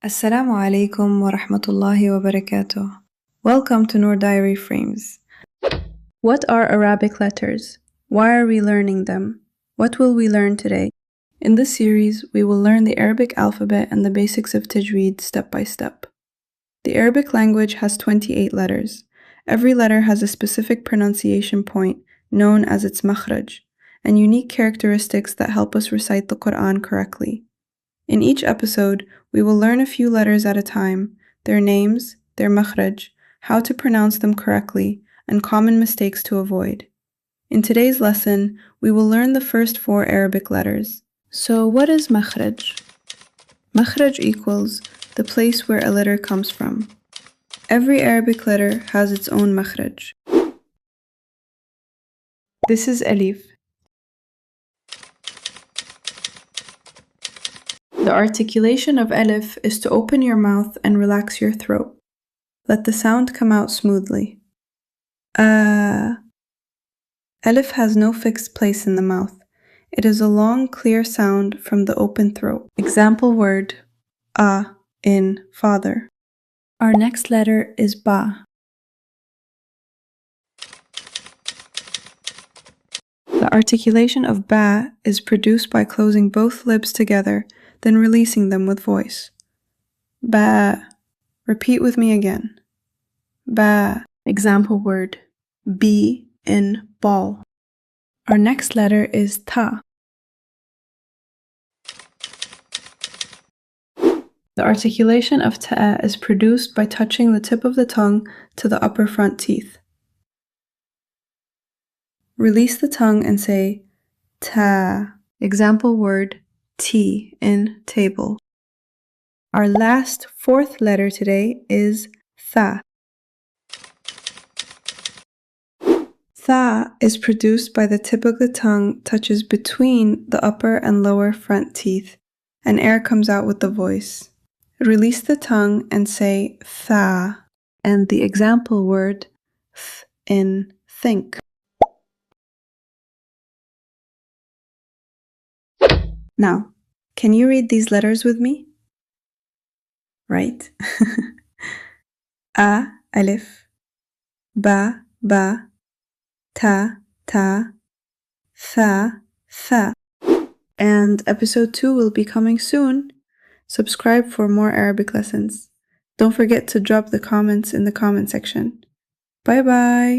Assalamu Alaikum wa rahmatullahi wa barakatuh. Welcome to Noor Diary Frames. What are Arabic letters? Why are we learning them? What will we learn today? In this series, we will learn the Arabic alphabet and the basics of Tajweed step by step. The Arabic language has 28 letters. Every letter has a specific pronunciation point known as its Makhraj, and unique characteristics that help us recite the Quran correctly. In each episode, we will learn a few letters at a time, their names, their makhraj, how to pronounce them correctly, and common mistakes to avoid. In today's lesson, we will learn the first 4 Arabic letters. So what is makhraj? Makhraj equals the place where a letter comes from. Every Arabic letter has its own makhraj. This is Alif. The articulation of Alif is to open your mouth and relax your throat. Let the sound come out smoothly. Alif has no fixed place in the mouth. It is a long, clear sound from the open throat. Example word, in father. Our next letter is ba. The articulation of ba is produced by closing both lips together, then releasing them with voice. Ba. Repeat with me again. Ba. Example word, be in ball. Our next letter is Thaa. The articulation of Thaa is produced by touching the tip of the tongue to the upper front teeth. Release the tongue and say Ta. Example word, tea in table. Our last 4th letter today is Thaa. Thaa is produced by the tip of the tongue touches between the upper and lower front teeth, and air comes out with the voice. Release the tongue and say Thaa, and the example word, in think. Now, can you read these letters with me? Right? A, Alif, Ba, Ba, Ta, Ta, Thaa, Thaa. And episode 2 will be coming soon. Subscribe for more Arabic lessons. Don't forget to drop the comments in the comment section. Bye bye!